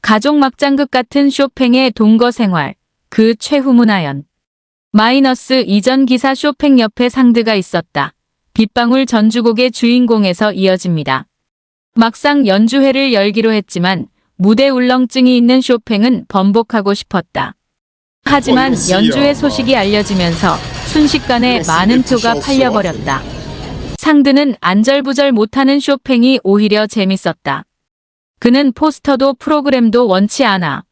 가족 막장극 같은 쇼팽의 동거 생활, 그 최후문화연. 마이너스 이전 기사 쇼팽 옆에 상드가 있었다. 빗방울 전주곡의 주인공에서 이어집니다. 막상 연주회를 열기로 했지만 무대 울렁증이 있는 쇼팽은 번복하고 싶었다. 하지만 연주회 소식이 알려지면서 순식간에 많은 표가 팔려버렸다. 상드는 안절부절 못하는 쇼팽이 오히려 재밌었다. 그는 포스터도 프로그램도 원치 않아.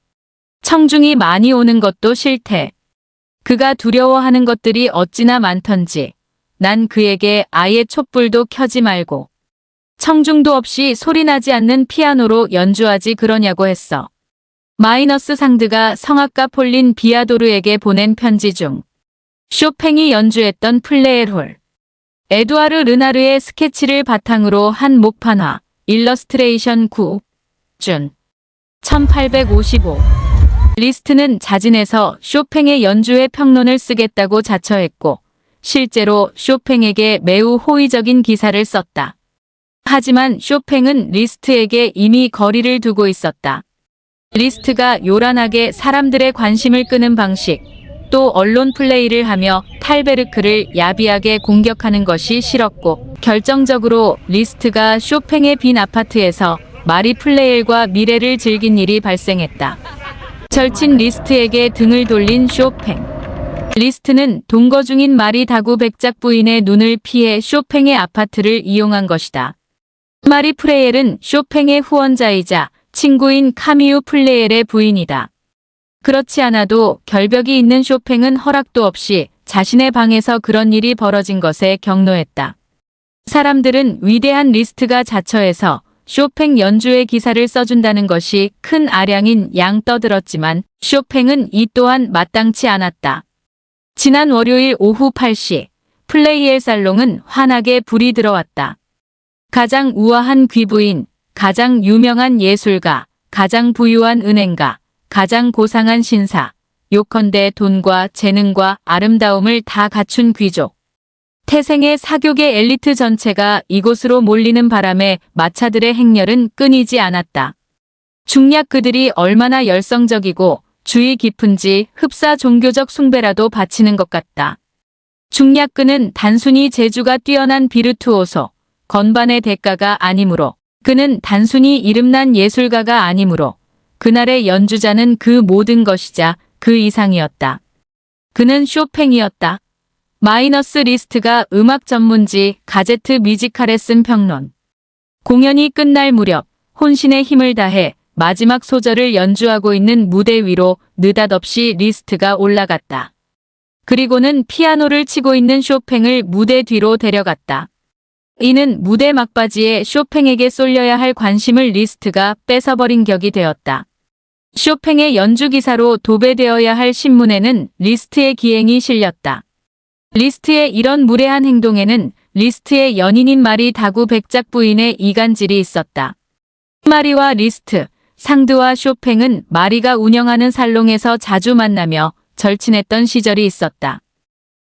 청중이 많이 오는 것도 싫대. 그가 두려워하는 것들이 어찌나 많던지. 난 그에게 아예 촛불도 켜지 말고 청중도 없이 소리나지 않는 피아노로 연주하지 그러냐고 했어. 마이너스 상드가 성악가 폴린 비아도르에게 보낸 편지 중 쇼팽이 연주했던 플레엘홀. 에두아르 르나르의 스케치를 바탕으로 한 목판화, 일러스트레이션 9, 준 1855. 리스트는 자진해서 쇼팽의 연주회 평론을 쓰겠다고 자처했고 실제로 쇼팽에게 매우 호의적인 기사를 썼다. 하지만 쇼팽은 리스트에게 이미 거리를 두고 있었다. 리스트가 요란하게 사람들의 관심을 끄는 방식, 또 언론 플레이를 하며 탈베르크를 야비하게 공격하는 것이 싫었고 결정적으로 리스트가 쇼팽의 빈 아파트에서 마리 플레일과 미래를 즐긴 일이 발생했다. 절친 리스트에게 등을 돌린 쇼팽. 리스트는 동거 중인 마리 다구 백작 부인의 눈을 피해 쇼팽의 아파트를 이용한 것이다. 마리 프레엘은 쇼팽의 후원자이자 친구인 카미유 플레엘의 부인이다. 그렇지 않아도 결벽이 있는 쇼팽은 허락도 없이 자신의 방에서 그런 일이 벌어진 것에 경노했다. 사람들은 위대한 리스트가 자처해서 쇼팽 연주회 기사를 써준다는 것이 큰 아량인 양 떠들었지만 쇼팽은 이 또한 마땅치 않았다. 지난 월요일 오후 8시 플레이엘 살롱은 환하게 불이 들어왔다. 가장 우아한 귀부인, 가장 유명한 예술가, 가장 부유한 은행가, 가장 고상한 신사, 요컨대 돈과 재능과 아름다움을 다 갖춘 귀족. 태생의 사교계 엘리트 전체가 이곳으로 몰리는 바람에 마차들의 행렬은 끊이지 않았다. 중략 그들이 얼마나 열성적이고 주의 깊은지 흡사 종교적 숭배라도 바치는 것 같다. 중략그는 단순히 재주가 뛰어난 비르투오소, 건반의 대가가 아니므로, 그는 단순히 이름난 예술가가 아니므로 그날의 연주자는 그 모든 것이자 그 이상이었다. 그는 쇼팽이었다. 마이너스 리스트가 음악 전문지 가제트 뮤지칼에 쓴 평론. 공연이 끝날 무렵 혼신의 힘을 다해 마지막 소절을 연주하고 있는 무대 위로 느닷없이 리스트가 올라갔다. 그리고는 피아노를 치고 있는 쇼팽을 무대 뒤로 데려갔다. 이는 무대 막바지에 쇼팽에게 쏠려야 할 관심을 리스트가 뺏어버린 격이 되었다. 쇼팽의 연주 기사로 도배되어야 할 신문에는 리스트의 기행이 실렸다. 리스트의 이런 무례한 행동에는 리스트의 연인인 마리 다구 백작 부인의 이간질이 있었다. 마리와 리스트, 상드와 쇼팽은 마리가 운영하는 살롱에서 자주 만나며 절친했던 시절이 있었다.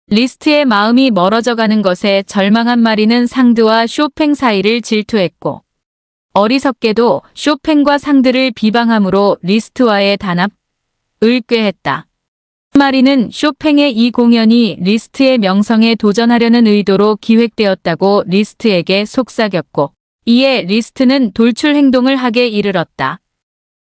리스트의 마음이 멀어져가는 것에 절망한 마리는 상드와 쇼팽 사이를 질투했고 어리석게도 쇼팽과 상드를 비방함으로 리스트와의 단합을 꾀했다. 마리는 쇼팽의 이 공연이 리스트의 명성에 도전하려는 의도로 기획되었다고 리스트에게 속삭였고 이에 리스트는 돌출 행동을 하게 이르렀다.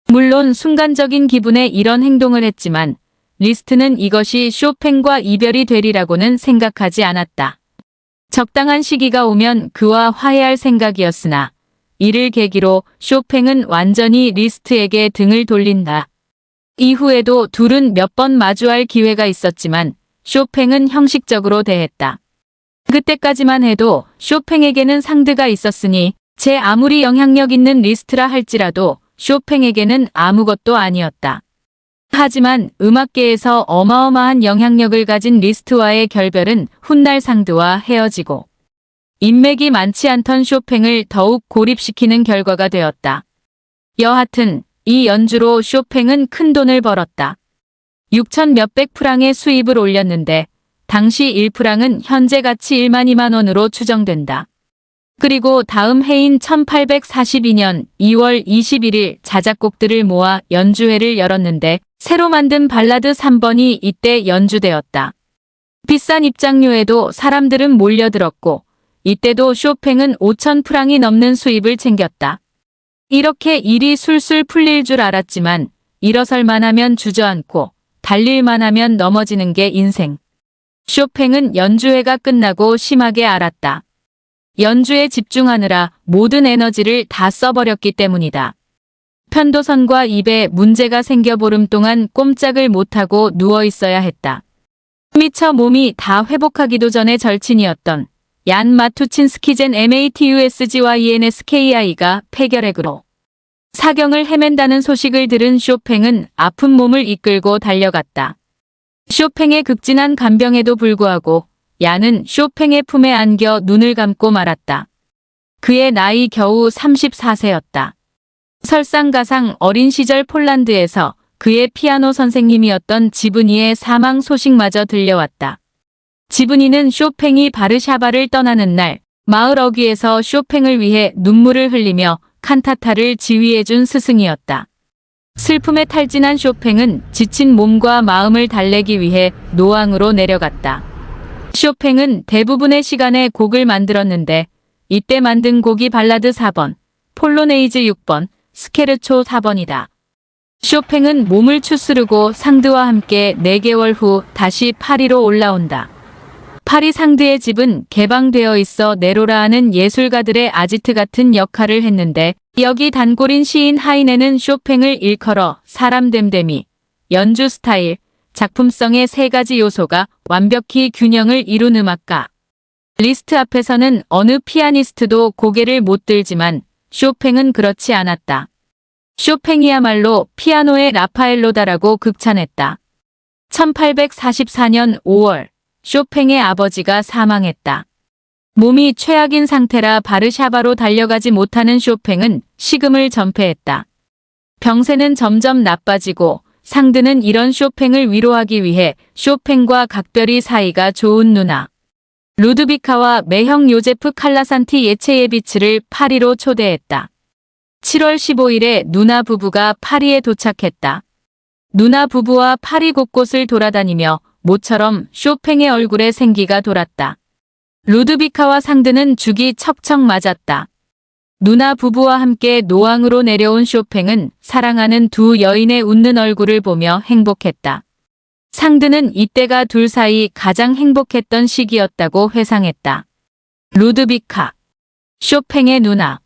물론 순간적인 기분에 이런 행동을 했지만 리스트는 이것이 쇼팽과 이별이 되리라고는 생각하지 않았다. 적당한 시기가 오면 그와 화해할 생각이었으나 이를 계기로 쇼팽은 완전히 리스트에게 등을 돌린다. 이후에도 둘은 몇 번 마주할 기회가 있었지만 쇼팽은 형식적으로 대했다. 그때까지만 해도 쇼팽에게는 상드가 있었으니 제 아무리 영향력 있는 리스트라 할지라도 쇼팽에게는 아무것도 아니었다. 하지만 음악계에서 어마어마한 영향력을 가진 리스트와의 결별은 훗날 상드와 헤어지고 인맥이 많지 않던 쇼팽을 더욱 고립시키는 결과가 되었다. 여하튼 이 연주로 쇼팽은 큰 돈을 벌었다. 6천 몇백 프랑의 수입을 올렸는데 당시 1프랑은 현재 가치 1만 2만 원으로 추정된다. 그리고 다음 해인 1842년 2월 21일 자작곡들을 모아 연주회를 열었는데 새로 만든 발라드 3번이 이때 연주되었다. 비싼 입장료에도 사람들은 몰려들었고 이때도 쇼팽은 5천 프랑이 넘는 수입을 챙겼다. 이렇게 일이 술술 풀릴 줄 알았지만 일어설만 하면 주저앉고 달릴만 하면 넘어지는 게 인생. 쇼팽은 연주회가 끝나고 심하게 알았다. 연주에 집중하느라 모든 에너지를 다 써버렸기 때문이다. 편도선과 입에 문제가 생겨 보름 동안 꼼짝을 못하고 누워있어야 했다. 미처 몸이 다 회복하기도 전에 절친이었던 얀 마투친스키젠 MATUSG와 ENSKI가 폐결핵으로 사경을 헤맨다는 소식을 들은 쇼팽은 아픈 몸을 이끌고 달려갔다. 쇼팽의 극진한 간병에도 불구하고 얀은 쇼팽의 품에 안겨 눈을 감고 말았다. 그의 나이 겨우 34세였다. 설상가상 어린 시절 폴란드에서 그의 피아노 선생님이었던 지브니의 사망 소식마저 들려왔다. 지브니는 쇼팽이 바르샤바를 떠나는 날 마을 어귀에서 쇼팽을 위해 눈물을 흘리며 칸타타를 지휘해준 스승이었다. 슬픔에 탈진한 쇼팽은 지친 몸과 마음을 달래기 위해 노앙으로 내려갔다. 쇼팽은 대부분의 시간에 곡을 만들었는데 이때 만든 곡이 발라드 4번, 폴로네이즈 6번, 스케르초 4번이다. 쇼팽은 몸을 추스르고 상드와 함께 4개월 후 다시 파리로 올라온다. 파리 상드의 집은 개방되어 있어 네로라하는 예술가들의 아지트 같은 역할을 했는데 여기 단골인 시인 하이네는 쇼팽을 일컬어 사람 됨됨이, 연주 스타일, 작품성의 3가지 요소가 완벽히 균형을 이룬 음악가. 리스트 앞에서는 어느 피아니스트도 고개를 못 들지만 쇼팽은 그렇지 않았다. 쇼팽이야말로 피아노의 라파엘로다라고 극찬했다. 1844년 5월 쇼팽의 아버지가 사망했다. 몸이 최악인 상태라 바르샤바로 달려가지 못하는 쇼팽은 식음을 전폐했다. 병세는 점점 나빠지고 상드는 이런 쇼팽을 위로하기 위해 쇼팽과 각별히 사이가 좋은 누나 루드비카와 매형 요제프 칼라산티 예체예비츠를 파리로 초대했다. 7월 15일에 누나 부부가 파리에 도착했다. 누나 부부와 파리 곳곳을 돌아다니며 모처럼 쇼팽의 얼굴에 생기가 돌았다. 루드비카와 상드는 죽이 척척 맞았다. 누나 부부와 함께 노앙으로 내려온 쇼팽은 사랑하는 두 여인의 웃는 얼굴을 보며 행복했다. 상드는 이때가 둘 사이 가장 행복했던 시기였다고 회상했다. 루드비카, 쇼팽의 누나.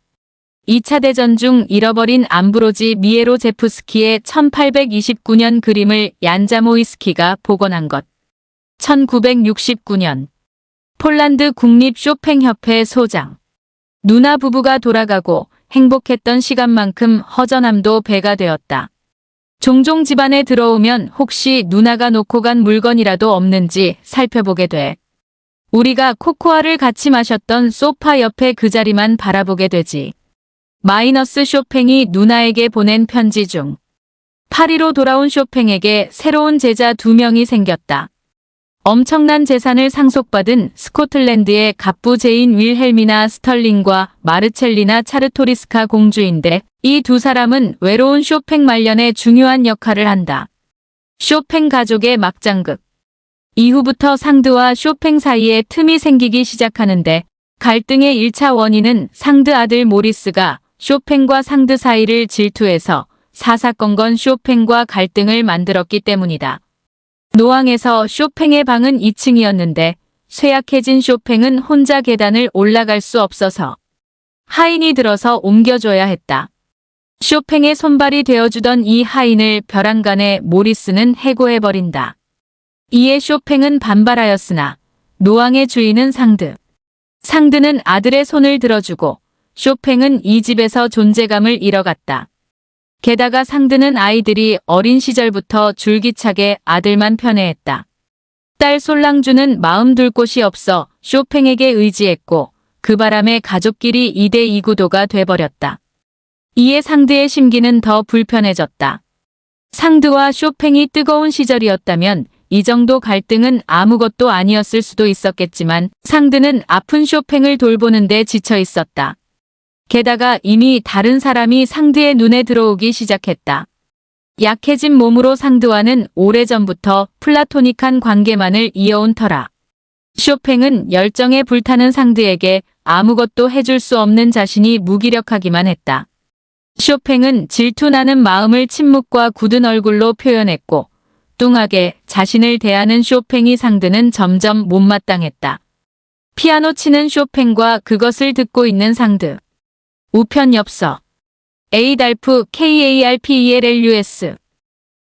2차 대전 중 잃어버린 암브로지 미에로제프스키의 1829년 그림을 얀 자모이스키가 복원한 것. 1969년 폴란드 국립 쇼팽협회 소장. 누나 부부가 돌아가고 행복했던 시간만큼 허전함도 배가 되었다. 종종 집안에 들어오면 혹시 누나가 놓고 간 물건이라도 없는지 살펴보게 돼. 우리가 코코아를 같이 마셨던 소파 옆에 그 자리만 바라보게 되지. 마이너스 쇼팽이 누나에게 보낸 편지 중 파리로 돌아온 쇼팽에게 새로운 제자 2명이 생겼다. 엄청난 재산을 상속받은 스코틀랜드의 갑부제인 윌헬미나 스털링과 마르첼리나 차르토리스카 공주인데 이 두 사람은 외로운 쇼팽 말년에 중요한 역할을 한다. 쇼팽 가족의 막장극. 이후부터 상드와 쇼팽 사이에 틈이 생기기 시작하는데 갈등의 1차 원인은 상드 아들 모리스가 쇼팽과 상드 사이를 질투해서 사사건건 쇼팽과 갈등을 만들었기 때문이다. 노앙에서 쇼팽의 방은 2층이었는데 쇠약해진 쇼팽은 혼자 계단을 올라갈 수 없어서 하인이 들어서 옮겨줘야 했다. 쇼팽의 손발이 되어주던 이 하인을 벼랑간에 모리스는 해고해버린다. 이에 쇼팽은 반발하였으나 노왕의 주인은 상드. 상드는 아들의 손을 들어주고 쇼팽은 이 집에서 존재감을 잃어갔다. 게다가 상드는 아이들이 어린 시절부터 줄기차게 아들만 편애했다. 딸 솔랑주는 마음 둘 곳이 없어 쇼팽에게 의지했고 그 바람에 가족끼리 2대2 구도가 돼버렸다. 이에 상드의 심기는 더 불편해졌다. 상드와 쇼팽이 뜨거운 시절이었다면 이 정도 갈등은 아무것도 아니었을 수도 있었겠지만 상드는 아픈 쇼팽을 돌보는데 지쳐 있었다. 게다가 이미 다른 사람이 상드의 눈에 들어오기 시작했다. 약해진 몸으로 상드와는 오래전부터 플라토닉한 관계만을 이어온 터라. 쇼팽은 열정에 불타는 상드에게 아무것도 해줄 수 없는 자신이 무기력하기만 했다. 쇼팽은 질투나는 마음을 침묵과 굳은 얼굴로 표현했고 뚱하게 자신을 대하는 쇼팽이 상드는 점점 못마땅했다. 피아노 치는 쇼팽과 그것을 듣고 있는 상드. 우편 엽서 에이달프 KARPELLUS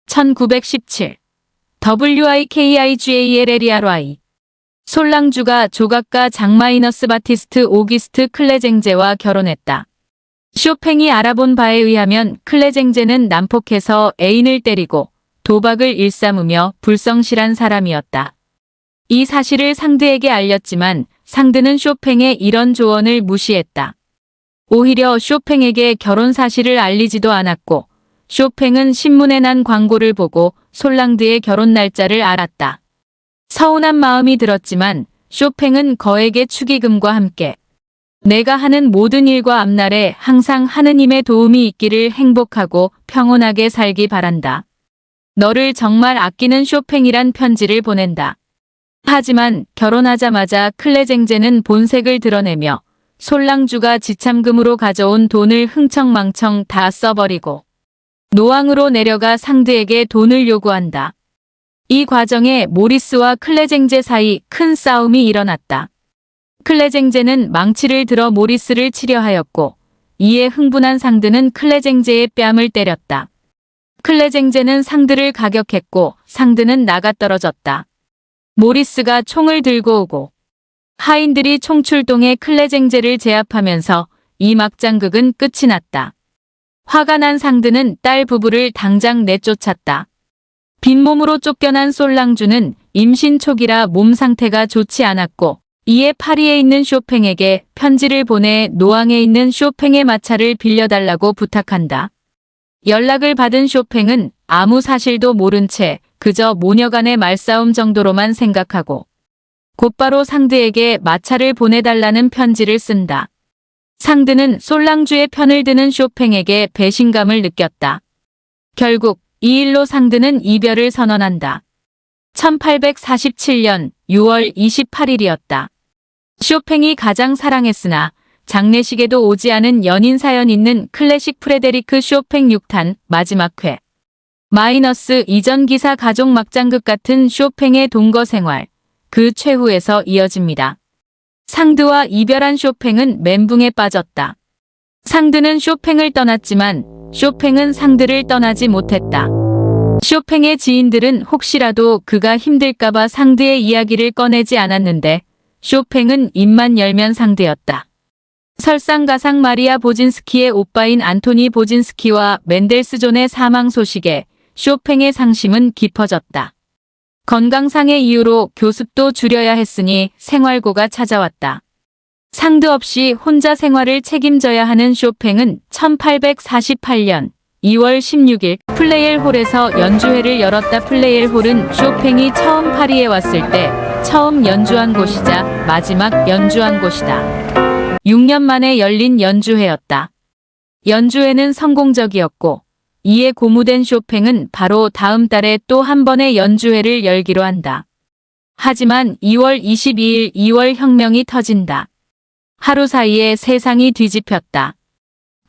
1917 WIKIGALLERY 솔랑주가 조각가 장마이너스 바티스트 오기스트 클레쟁제와 결혼했다. 쇼팽이 알아본 바에 의하면 클레쟁제는 난폭해서 애인을 때리고 도박을 일삼으며 불성실한 사람이었다. 이 사실을 상드에게 알렸지만 상드는 쇼팽의 이런 조언을 무시했다. 오히려 쇼팽에게 결혼 사실을 알리지도 않았고 쇼팽은 신문에 난 광고를 보고 솔랑드의 결혼 날짜를 알았다. 서운한 마음이 들었지만 쇼팽은 거액의 축의금과 함께 내가 하는 모든 일과 앞날에 항상 하느님의 도움이 있기를 행복하고 평온하게 살기 바란다. 너를 정말 아끼는 쇼팽이란 편지를 보낸다. 하지만 결혼하자마자 클레쟁제는 본색을 드러내며 솔랑주가 지참금으로 가져온 돈을 흥청망청 다 써버리고 노왕으로 내려가 상드에게 돈을 요구한다. 이 과정에 모리스와 클레쟁제 사이 큰 싸움이 일어났다. 클레쟁제는 망치를 들어 모리스를 치려하였고 이에 흥분한 상드는 클레쟁제의 뺨을 때렸다. 클레쟁제는 상드를 가격했고 상드는 나가떨어졌다. 모리스가 총을 들고 오고 하인들이 총출동해 클레쟁제를 제압하면서 이 막장극은 끝이 났다. 화가 난 상드는 딸 부부를 당장 내쫓았다. 빈몸으로 쫓겨난 솔랑주는 임신 초기라 몸 상태가 좋지 않았고 이에 파리에 있는 쇼팽에게 편지를 보내 노왕에 있는 쇼팽의 마차를 빌려달라고 부탁한다. 연락을 받은 쇼팽은 아무 사실도 모른 채 그저 모녀간의 말싸움 정도로만 생각하고 곧바로 상드에게 마차를 보내달라는 편지를 쓴다. 상드는 솔랑주의 편을 드는 쇼팽에게 배신감을 느꼈다. 결국 이 일로 상드는 이별을 선언한다. 1847년 6월 28일이었다. 쇼팽이 가장 사랑했으나 장례식에도 오지 않은 연인 사연 있는 클래식 프레데리크 쇼팽 6탄 마지막 회. 마이너스 이전 기사 가족 막장극 같은 쇼팽의 동거 생활. 그 최후에서 이어집니다. 상드와 이별한 쇼팽은 멘붕에 빠졌다. 상드는 쇼팽을 떠났지만 쇼팽은 상드를 떠나지 못했다. 쇼팽의 지인들은 혹시라도 그가 힘들까봐 상드의 이야기를 꺼내지 않았는데 쇼팽은 입만 열면 상드였다. 설상가상 마리아 보진스키의 오빠인 안토니 보진스키와 멘델스존의 사망 소식에 쇼팽의 상심은 깊어졌다. 건강상의 이유로 교습도 줄여야 했으니 생활고가 찾아왔다. 상드 없이 혼자 생활을 책임져야 하는 쇼팽은 1848년 2월 16일 플레이엘 홀에서 연주회를 열었다. 플레이엘 홀은 쇼팽이 처음 파리에 왔을 때 처음 연주한 곳이자 마지막 연주한 곳이다. 6년 만에 열린 연주회였다. 연주회는 성공적이었고 이에 고무된 쇼팽은 바로 다음 달에 또 한 번의 연주회를 열기로 한다. 하지만 2월 22일 2월 혁명이 터진다. 하루 사이에 세상이 뒤집혔다.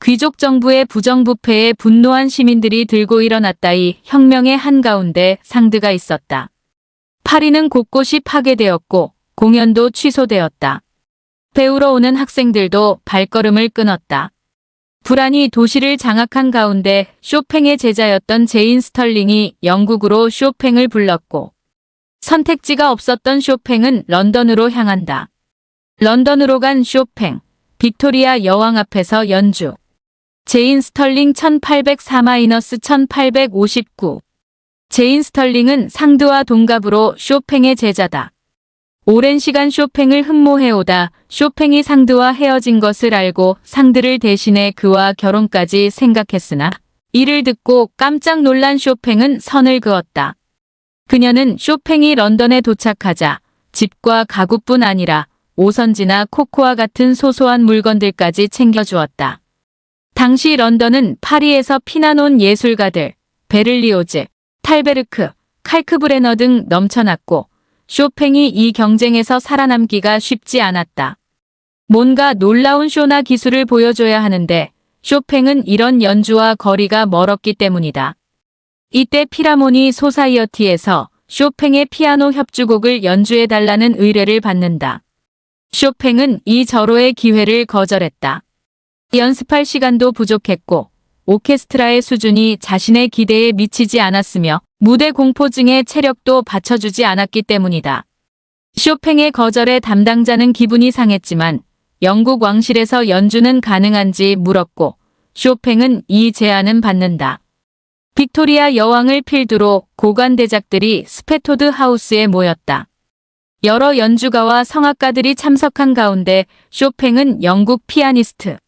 귀족 정부의 부정부패에 분노한 시민들이 들고 일어났다. 이 혁명의 한가운데 상드가 있었다. 파리는 곳곳이 파괴되었고 공연도 취소되었다. 배우러 오는 학생들도 발걸음을 끊었다. 불안이 도시를 장악한 가운데 쇼팽의 제자였던 제인 스털링이 영국으로 쇼팽을 불렀고 선택지가 없었던 쇼팽은 런던으로 향한다. 런던으로 간 쇼팽, 빅토리아 여왕 앞에서 연주. 제인 스털링 1804-1859 제인 스털링은 상드와 동갑으로 쇼팽의 제자다. 오랜 시간 쇼팽을 흠모해오다 쇼팽이 상드와 헤어진 것을 알고 상드를 대신해 그와 결혼까지 생각했으나 이를 듣고 깜짝 놀란 쇼팽은 선을 그었다. 그녀는 쇼팽이 런던에 도착하자 집과 가구뿐 아니라 오선지나 코코아 같은 소소한 물건들까지 챙겨주었다. 당시 런던은 파리에서 피난온 예술가들, 베를리오즈, 탈베르크, 칼크브레너 등 넘쳐났고 쇼팽이 이 경쟁에서 살아남기가 쉽지 않았다. 뭔가 놀라운 쇼나 기술을 보여줘야 하는데 쇼팽은 이런 연주와 거리가 멀었기 때문이다. 이때 피라모니 소사이어티에서 쇼팽의 피아노 협주곡을 연주해달라는 의뢰를 받는다. 쇼팽은 이 절호의 기회를 거절했다. 연습할 시간도 부족했고 오케스트라의 수준이 자신의 기대에 미치지 않았으며 무대 공포증에 체력도 받쳐주지 않았기 때문이다. 쇼팽의 거절에 담당자는 기분이 상했지만 영국 왕실에서 연주는 가능한지 물었고 쇼팽은 이 제안은 받는다. 빅토리아 여왕을 필두로 고관대작들이 스페토드 하우스에 모였다. 여러 연주가와 성악가들이 참석한 가운데 쇼팽은 영국 피아니스트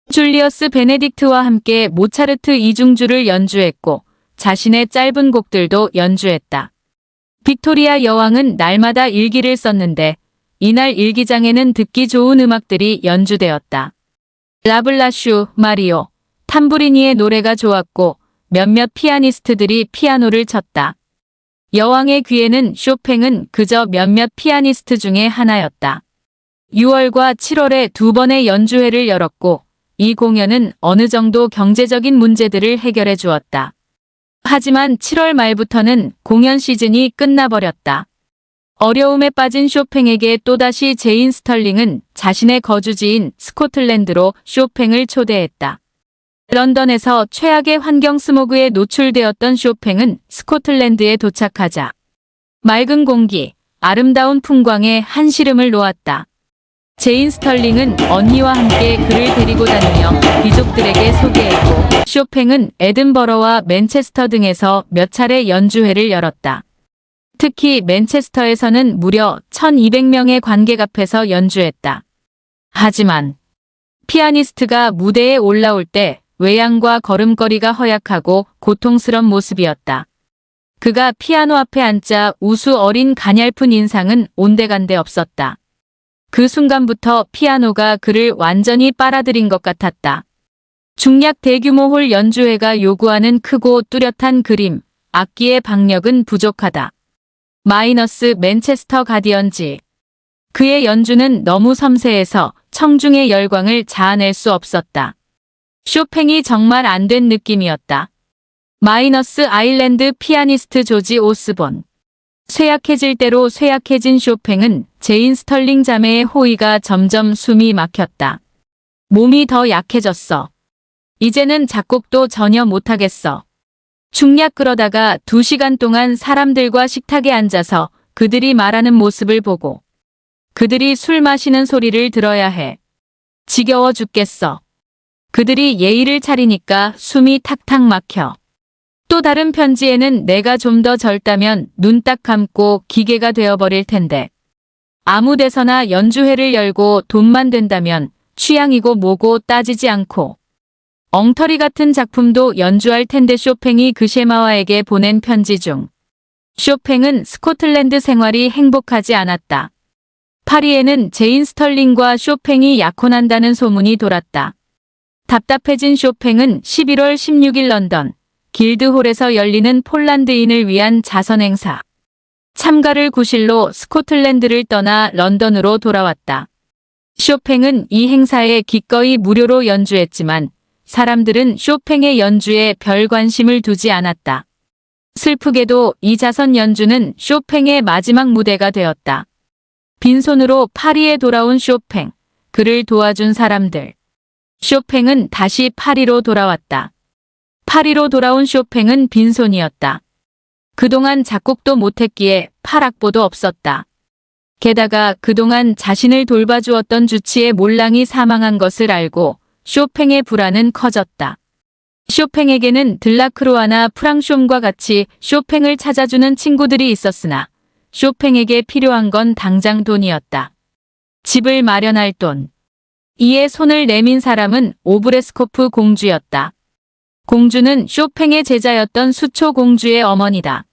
줄리어스 베네딕트와 함께 모차르트 이중주를 연주했고 자신의 짧은 곡들도 연주했다. 빅토리아 여왕은 날마다 일기를 썼는데 이날 일기장에는 듣기 좋은 음악들이 연주되었다. 라블라슈, 마리오, 탐부리니의 노래가 좋았고 몇몇 피아니스트들이 피아노를 쳤다. 여왕의 귀에는 쇼팽은 그저 몇몇 피아니스트 중에 하나였다. 6월과 7월에 2번의 연주회를 열었고 이 공연은 어느 정도 경제적인 문제들을 해결해 주었다. 하지만 7월 말부터는 공연 시즌이 끝나버렸다. 어려움에 빠진 쇼팽에게 또다시 제인 스털링은 자신의 거주지인 스코틀랜드로 쇼팽을 초대했다. 런던에서 최악의 환경 스모그에 노출되었던 쇼팽은 스코틀랜드에 도착하자 맑은 공기, 아름다운 풍광에 한시름을 놓았다. 제인 스털링은 언니와 함께 그를 데리고 다니며 귀족들에게 소개했고 쇼팽은 에든버러와 맨체스터 등에서 몇 차례 연주회를 열었다. 특히 맨체스터에서는 무려 1200명의 관객 앞에서 연주했다. 하지만 피아니스트가 무대에 올라올 때 외양과 걸음걸이가 허약하고 고통스런 모습이었다. 그가 피아노 앞에 앉자 우수 어린 가냘픈 인상은 온데간데 없었다. 그 순간부터 피아노가 그를 완전히 빨아들인 것 같았다. 중약 대규모 홀 연주회가 요구하는 크고 뚜렷한 그림, 악기의 박력은 부족하다. 마이너스 맨체스터 가디언즈. 그의 연주는 너무 섬세해서 청중의 열광을 자아낼 수 없었다. 쇼팽이 정말 안 된 느낌이었다. 마이너스 아일랜드 피아니스트 조지 오스본. 쇠약해질 대로 쇠약해진 쇼팽은 제인 스털링 자매의 호의가 점점 숨이 막혔다. 몸이 더 약해졌어. 이제는 작곡도 전혀 못하겠어. 중약 그러다가 2시간 동안 사람들과 식탁에 앉아서 그들이 말하는 모습을 보고 그들이 술 마시는 소리를 들어야 해. 지겨워 죽겠어. 그들이 예의를 차리니까 숨이 탁탁 막혀. 또 다른 편지에는 내가 좀 더 젊다면 눈 딱 감고 기계가 되어버릴 텐데. 아무 데서나 연주회를 열고 돈만 된다면 취향이고 뭐고 따지지 않고 엉터리 같은 작품도 연주할 텐데. 쇼팽이 그 셰마와에게 보낸 편지 중 쇼팽은 스코틀랜드 생활이 행복하지 않았다. 파리에는 제인 스털링과 쇼팽이 약혼한다는 소문이 돌았다. 답답해진 쇼팽은 11월 16일 런던 길드홀에서 열리는 폴란드인을 위한 자선 행사 참가를 구실로 스코틀랜드를 떠나 런던으로 돌아왔다. 쇼팽은 이 행사에 기꺼이 무료로 연주했지만 사람들은 쇼팽의 연주에 별 관심을 두지 않았다. 슬프게도 이 자선 연주는 쇼팽의 마지막 무대가 되었다. 빈손으로 파리에 돌아온 쇼팽, 그를 도와준 사람들. 쇼팽은 다시 파리로 돌아왔다. 파리로 돌아온 쇼팽은 빈손이었다. 그동안 작곡도 못했기에 팔악보도 없었다. 게다가 그동안 자신을 돌봐주었던 주치의 몰랑이 사망한 것을 알고 쇼팽의 불안은 커졌다. 쇼팽에게는 들라크로아나 프랑숀과 같이 쇼팽을 찾아주는 친구들이 있었으나 쇼팽에게 필요한 건 당장 돈이었다. 집을 마련할 돈. 이에 손을 내민 사람은 오브레스코프 공주였다. 공주는 쇼팽의 제자였던 수초 공주의 어머니다.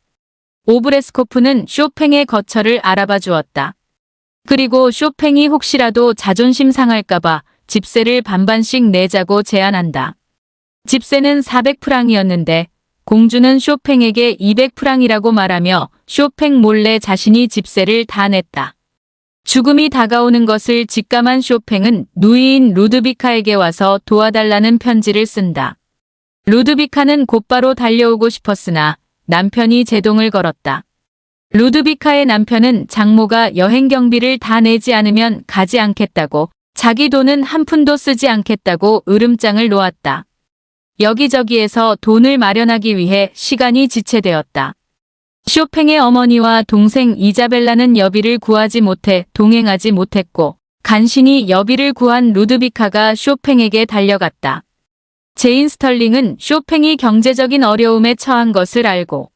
오브레스코프는 쇼팽의 거처를 알아봐 주었다. 그리고 쇼팽이 혹시라도 자존심 상할까봐 집세를 반반씩 내자고 제안한다. 집세는 400프랑이었는데 공주는 쇼팽에게 200프랑이라고 말하며 쇼팽 몰래 자신이 집세를 다 냈다. 죽음이 다가오는 것을 직감한 쇼팽은 누이인 루드비카에게 와서 도와달라는 편지를 쓴다. 루드비카는 곧바로 달려오고 싶었으나 남편이 제동을 걸었다. 루드비카의 남편은 장모가 여행 경비를 다 내지 않으면 가지 않겠다고, 자기 돈은 한 푼도 쓰지 않겠다고 으름장을 놓았다. 여기저기에서 돈을 마련하기 위해 시간이 지체되었다. 쇼팽의 어머니와 동생 이자벨라는 여비를 구하지 못해 동행하지 못했고, 간신히 여비를 구한 루드비카가 쇼팽에게 달려갔다. 제인 스털링은 쇼팽이 경제적인 어려움에 처한 것을 알고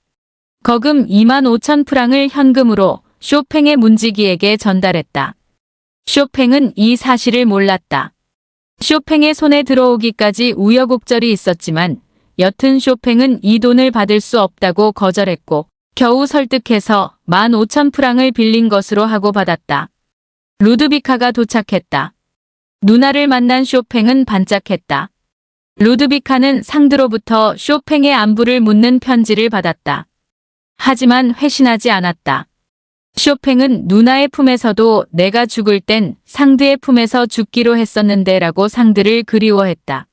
거금 25,000프랑을 현금으로 쇼팽의 문지기에게 전달했다. 쇼팽은 이 사실을 몰랐다. 쇼팽의 손에 들어오기까지 우여곡절이 있었지만 여튼 쇼팽은 이 돈을 받을 수 없다고 거절했고 겨우 설득해서 15,000프랑을 빌린 것으로 하고 받았다. 루드비카가 도착했다. 누나를 만난 쇼팽은 반짝했다. 루드비카는 상드로부터 쇼팽의 안부를 묻는 편지를 받았다. 하지만 회신하지 않았다. 쇼팽은 누나의 품에서도 내가 죽을 땐 상드의 품에서 죽기로 했었는데 라고 상드를 그리워했다.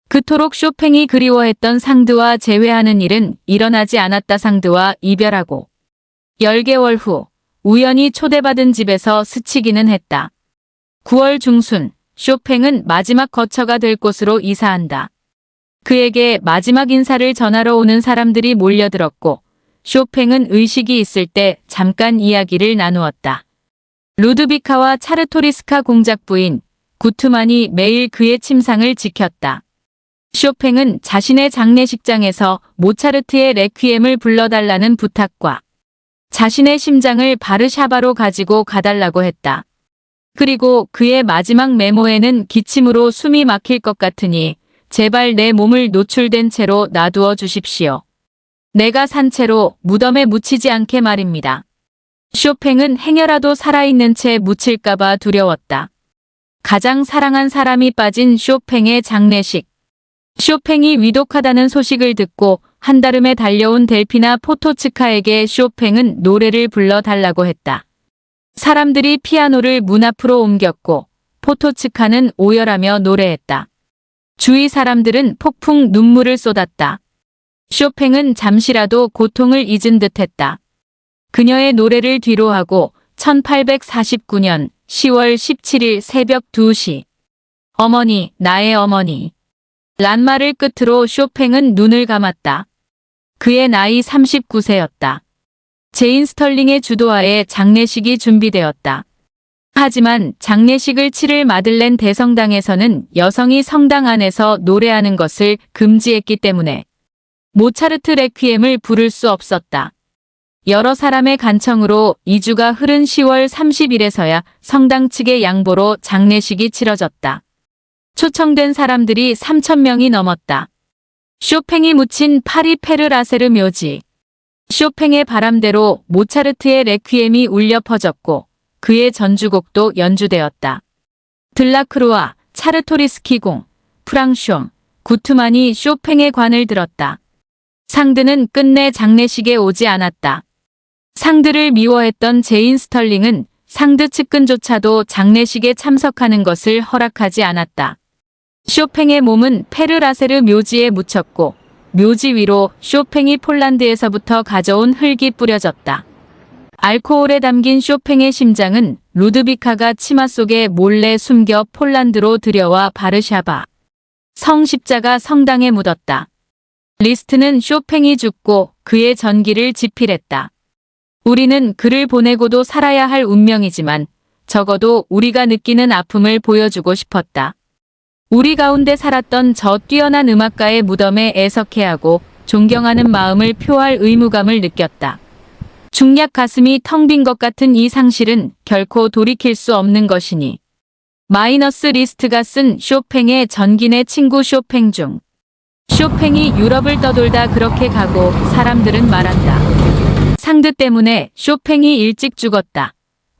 그토록 쇼팽이 그리워했던 상드와 재회하는 일은 일어나지 않았다. 상드와 이별하고 10개월 후 우연히 초대받은 집에서 스치기는 했다. 9월 중순 쇼팽은 마지막 거처가 될 곳으로 이사한다. 그에게 마지막 인사를 전하러 오는 사람들이 몰려들었고 쇼팽은 의식이 있을 때 잠깐 이야기를 나누었다. 루드비카와 차르토리스카 공작 부인 구트만이 매일 그의 침상을 지켰다. 쇼팽은 자신의 장례식장에서 모차르트의 레퀴엠을 불러달라는 부탁과 자신의 심장을 바르샤바로 가지고 가달라고 했다. 그리고 그의 마지막 메모에는 기침으로 숨이 막힐 것 같으니 제발 내 몸을 노출된 채로 놔두어 주십시오. 내가 산 채로 무덤에 묻히지 않게 말입니다. 쇼팽은 행여라도 살아있는 채 묻힐까봐 두려웠다. 가장 사랑한 사람이 빠진 쇼팽의 장례식. 쇼팽이 위독하다는 소식을 듣고 한달음에 달려온 델피나 포토츠카에게 쇼팽은 노래를 불러달라고 했다. 사람들이 피아노를 문 앞으로 옮겼고 포토츠카는 오열하며 노래했다. 주위 사람들은 폭풍 눈물을 쏟았다. 쇼팽은 잠시라도 고통을 잊은 듯했다. 그녀의 노래를 뒤로하고 1849년 10월 17일 새벽 2시. 어머니, 나의 어머니. 란 말을 끝으로 쇼팽은 눈을 감았다. 그의 나이 39세였다. 제인 스털링의 주도하에 장례식이 준비되었다. 하지만 장례식을 치를 마들렌 대성당에서는 여성이 성당 안에서 노래하는 것을 금지했기 때문에 모차르트 레퀴엠을 부를 수 없었다. 여러 사람의 간청으로 2주가 흐른 10월 30일에서야 성당 측의 양보로 장례식이 치러졌다. 초청된 사람들이 3,000명이 넘었다. 쇼팽이 묻힌 파리 페르라세르 묘지. 쇼팽의 바람대로 모차르트의 레퀴엠이 울려 퍼졌고 그의 전주곡도 연주되었다. 들라크루아, 차르토리스키 공, 프랑숑, 구트만이 쇼팽의 관을 들었다. 상드는 끝내 장례식에 오지 않았다. 상드를 미워했던 제인 스털링은 상드 측근조차도 장례식에 참석하는 것을 허락하지 않았다. 쇼팽의 몸은 페르라세르 묘지에 묻혔고 묘지 위로 쇼팽이 폴란드에서부터 가져온 흙이 뿌려졌다. 알코올에 담긴 쇼팽의 심장은 루드비카가 치마 속에 몰래 숨겨 폴란드로 들여와 바르샤바 성 십자가 성당에 묻었다. 리스트는 쇼팽이 죽고 그의 전기를 집필했다. 우리는 그를 보내고도 살아야 할 운명이지만 적어도 우리가 느끼는 아픔을 보여주고 싶었다. 우리 가운데 살았던 저 뛰어난 음악가의 무덤에 애석해하고 존경하는 마음을 표할 의무감을 느꼈다. 중략 가슴이 텅 빈 것 같은 이 상실은 결코 돌이킬 수 없는 것이니. 마이너스 리스트가 쓴 쇼팽의 전기네 친구 쇼팽 중. 쇼팽이 유럽을 떠돌다 그렇게 가고 사람들은 말한다. 상드 때문에 쇼팽이 일찍 죽었다.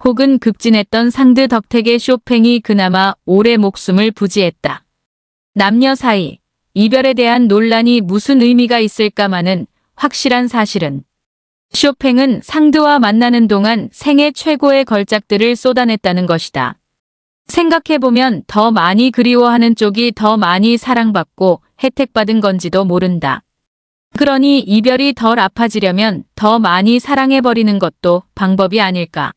혹은 급진했던 상드 덕택에 쇼팽이 그나마 오래 목숨을 부지했다. 남녀 사이 이별에 대한 논란이 무슨 의미가 있을까마는 확실한 사실은 쇼팽은 상드와 만나는 동안 생애 최고의 걸작들을 쏟아냈다는 것이다. 생각해보면 더 많이 그리워하는 쪽이 더 많이 사랑받고 혜택받은 건지도 모른다. 그러니 이별이 덜 아파지려면 더 많이 사랑해버리는 것도 방법이 아닐까.